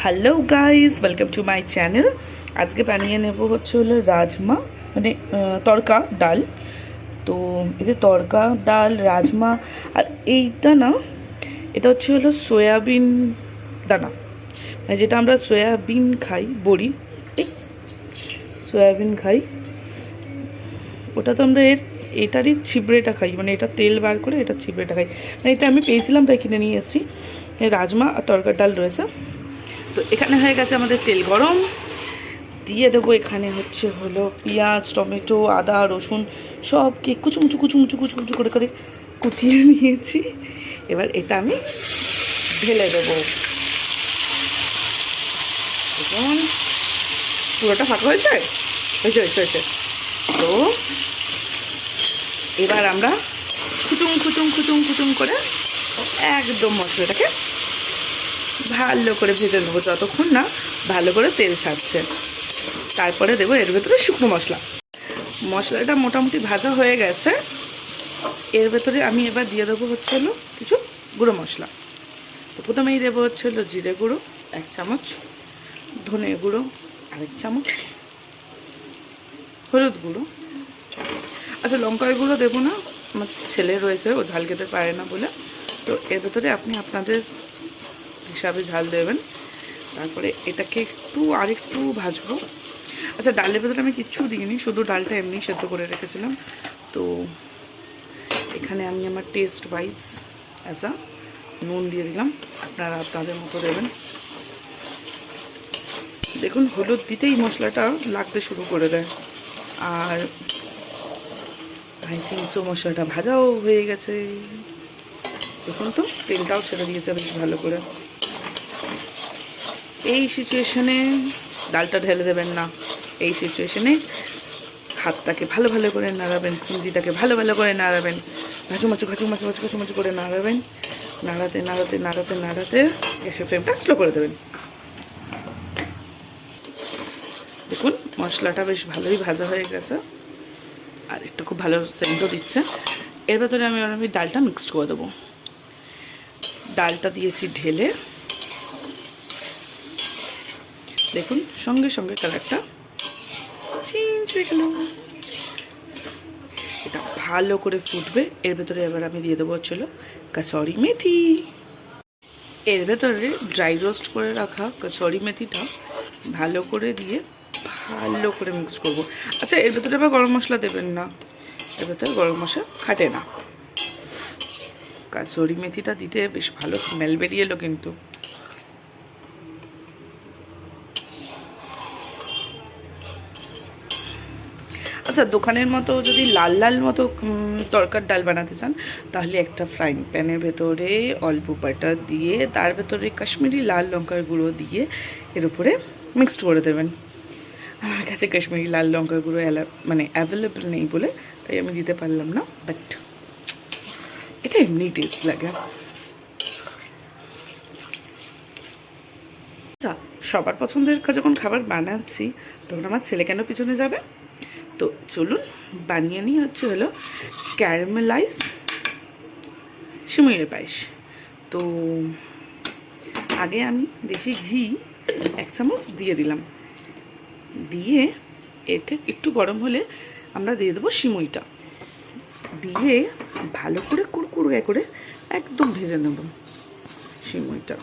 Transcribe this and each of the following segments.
Hello guys, welcome to my channel. আজকে বানিয়ে নেব হলো রাজমা, মানে তড়কা ডাল। তো এতে তড়কা ডাল, রাজমা, আর এইটা না, এটা হলো সয়াবিন দানা, মানে যেটা আমরা সয়াবিন খাই, বড়ি, এই সয়াবিন খাই, ওটা তো আমরা এটারই ছিবড়েটা খাই, মানে এটা তেল বার করে এটা ছিবড়েটা খাই। মানে এটা আমি পেয়েছিলাম তাই কিনে নিয়ে এসেছি। রাজমা আর তড়কার ডাল রয়েছে। তো এখানে হয়ে গেছে আমাদের তেল গরম, দিয়ে দেবো এখানে হলো পেঁয়াজ, টমেটো, আদা, রসুন সবকে কুচুমুচু কুচুমুচু কুচুমুচু করে করে কুচিয়ে নিয়েছি। এবার এটা আমি ঢেলে দেবো। দেখুন পুরোটা ফাঁকা হয়েছে, হয়েছে হয়েছে হয়েছে। তো এবার আমরা খুচুং খুচুং খুচুং খুচুং করে একদম মশলাটাকে ভালো করে ভেজে নেবো, যতক্ষণ না ভালো করে তেল ছাড়ছে। তারপরে দেবো এর ভেতরে শুকনো মশলা। মশলাটা মোটামুটি ভাজা হয়ে গেছে। এর ভেতরে আমি এবার দিয়ে দেবো হলো কিছু গুঁড়ো মশলা। তো প্রথমেই দেবো হলো জিরে গুঁড়ো 1 চামচ, ধনে গুঁড়ো 1 চামচ, হলুদ গুঁড়ো, আচ্ছা লঙ্কার গুঁড়ো দেবো না, আমার ছেলে রয়েছে, ও ঝাল খেতে পারে না বলে। তো এর ভেতরে আপনি আপনাদের হিসাবে ঝাল দেবেন। তারপরে এটাকে আরেকটু ভাজবো। আচ্ছা ডালের ভেতরে আমি কিচ্ছু দিইনি, শুধু ডালটা এমনি সেদ্ধ করে রেখেছিলাম। তো এখানে আমি আমার টেস্ট ওয়াইজ নুন দিয়ে দিলাম, আপনারা আপনাদের মতো দেবেন। দেখুন হলুদ দিতেই মশলাটা লাগতে শুরু করে দেয়। আর আই থিঙ্ক সো মশলাটা ভাজাও হয়ে গেছে। দেখুন তো তেলটাও ছেড়ে দিয়েছে বেশ ভালো করে। এই সিচুয়েশনে ডালটা ঢেলে দেবেন না। এই সিচুয়েশনে হাতটাকে ভালো ভালো করে নাড়াবেন, খুন্তিটাকে ভালো ভালো করে নাড়াবেন, ঘাঁচুমাচু ঘাঁচুমাচু ঘাঁচুমাচু করে নাড়াবেন। নাড়াতে নাড়াতে নাড়াতে নাড়াতে গ্যাসের ফ্লেমটা স্লো করে দেবেন। দেখুন মশলাটা বেশ ভালোই ভাজা হয়ে গেছে, আর একটু খুব ভালো সেন্টও দিচ্ছে। এর ভেতরে আমি ডালটা মিক্সড করে দেবো। ডালটা দিয়েছি ঢেলে, দেখুন সঙ্গে সঙ্গে কালারটা চেঞ্জ হয়ে গেল। এটা ভালো করে ফুটবে। এর ভেতরে এবার আমি দিয়ে দেবো কাসুরি মেথি। এর ভেতরে ড্রাই রোস্ট করে রাখা কাসুরি মেথিটা ভালো করে দিয়ে ভালো করে মিক্স করব। আচ্ছা এর ভেতরে আবার গরম মশলা দেবেন না, এর ভেতরে গরম মশলা খাটে না। কাসুরি মেথিটা দিতে বেশ ভালো স্মেল বেরিয়ে এলো কিন্তু। আচ্ছা দোকানের মতো যদি লাল লাল মতো তড়কার ডাল বানাতে চান, তাহলে একটা ফ্রাইং প্যানের ভেতরে অল্প বাটার দিয়ে তার ভেতরে কাশ্মীরি লাল লঙ্কার গুঁড়ো দিয়ে এর উপরে মিক্সড করে দেবেন। আমার কাছে কাশ্মীরি লাল লঙ্কার গুঁড়ো মানে অ্যাভেলেবেল নেই বলে তাই আমি দিতে পারলাম না, বাট এটা এমনি টেস্ট লাগে। আচ্ছা সবার পছন্দের যখন খাবার বানাচ্ছি তখন আমার ছেলে কেন পিছনে যাবে? তো চলুন বানিয়ে নিই হলো ক্যারামেলাইজ সিমইয়ের পায়েস। তো আগে আমি দেশি ঘি 1 চামচ দিয়ে দিলাম, দিয়ে এটা একটু গরম হলে আমরা দিয়ে দেবো সিমইটা, দিয়ে ভালো করে কুড়কুড়ে করে একদম ভেজে নেব সিমইটা।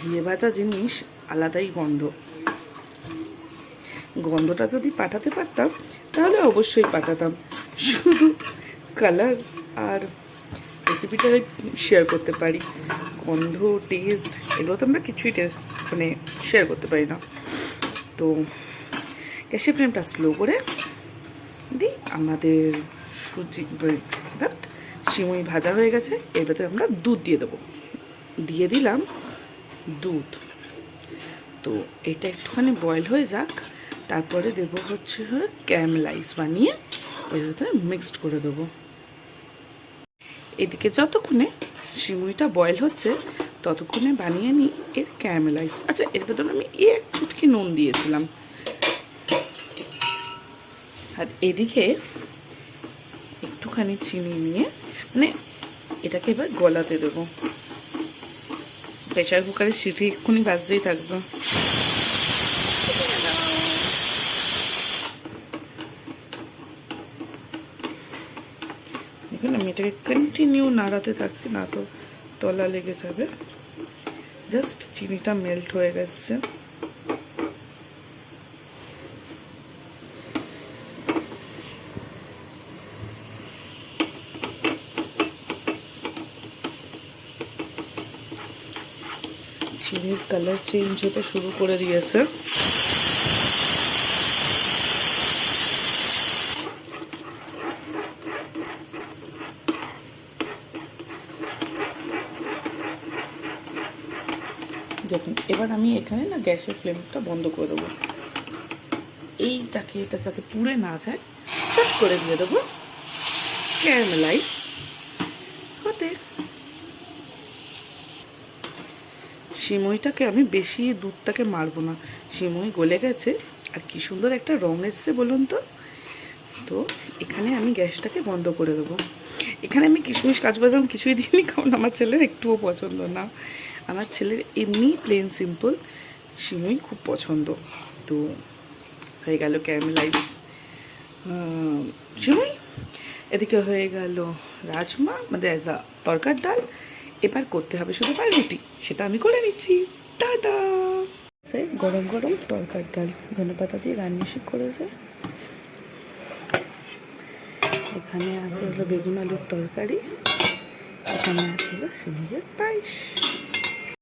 ঘিয়ে ভাজা জিনিস আলাদাই গন্ধটা যদি পাঠাতে পারতাম তাহলে অবশ্যই পাঠাতাম, শুধু কালার আর রেসিপিটা শেয়ার করতে পারি। গন্ধ টেস্ট এগুলো তো আমরা কিছুই মানে শেয়ার করতে পারি না। তো গ্যাসের ফ্লেমটা স্লো করে দিই। আমাদের সিমই ভাজা হয়ে গেছে। এর ভেতরে আমরা দুধ দিয়ে দেবো, দিয়ে দিলাম দুধ। তো এটা একটুখানি বয়েল হয়ে যাক, তারপরে দেবো ক্যারামেলাইজ বানিয়ে এর ভেতরে মিক্সড করে দেবো। এদিকে যতক্ষণে সিমুইটা বয়েল হচ্ছে ততক্ষণে বানিয়ে নিই এর ক্যারামেলাইজ। আচ্ছা এর ভেতরে আমি এক চুটকি নুন দিয়েছিলাম। আর এদিকে একটুখানি চিনি নিয়ে মানে এটাকে এবার গলাতে দেবো। প্রেশার কুকারের সিটি এক্ষুনি বাজতেই থাকবে। দেখুন আমি এটাকে কন্টিনিউ নাড়াতে থাকছি, না তো তলা লেগে যাবে। জাস্ট চিনিটা মেল্ট হয়ে গেছে। চিনির কালার চেঞ্জ হতে শুরু করে দিয়েছে। দেখুন এবার আমি এখানে না গ্যাসের ফ্লেমটা বন্ধ করে দেবো। এটা যাতে পুড়ে না যায় চট করে দিয়ে দেবো ক্যারামেলাইজ হতে। সিমইটাকে আমি বেশি দুধটাকে মারবো না, সিমই গলে গেছে আর কি সুন্দর একটা রং এসছে বলুন তো। তো এখানে আমি গ্যাসটাকে বন্ধ করে দেবো। এখানে আমি কিশমিশ কাজু বাদাম কিছুই দিইনি, কারণ আমার ছেলের একটুও পছন্দ না। আমার ছেলের এমনি প্লেন সিম্পল সিমই খুব পছন্দ। তো হয়ে গেল ক্যারামেলাইজ সিমই, এদিকে হয়ে গেল রাজমা মানে অ্যাজ আ তরকার ডাল। এবার করতে হবে শুধু পাউরুটি, সেটা আমি করে নিচ্ছি। টাটা। গরম গরম তরকার ডাল ধনেপাতা দিয়ে গার্নিশ করেছে। এখানে আছে হলো বেগুন আলুর তরকারি, এখানে আছে হলো সিমের পায়েস।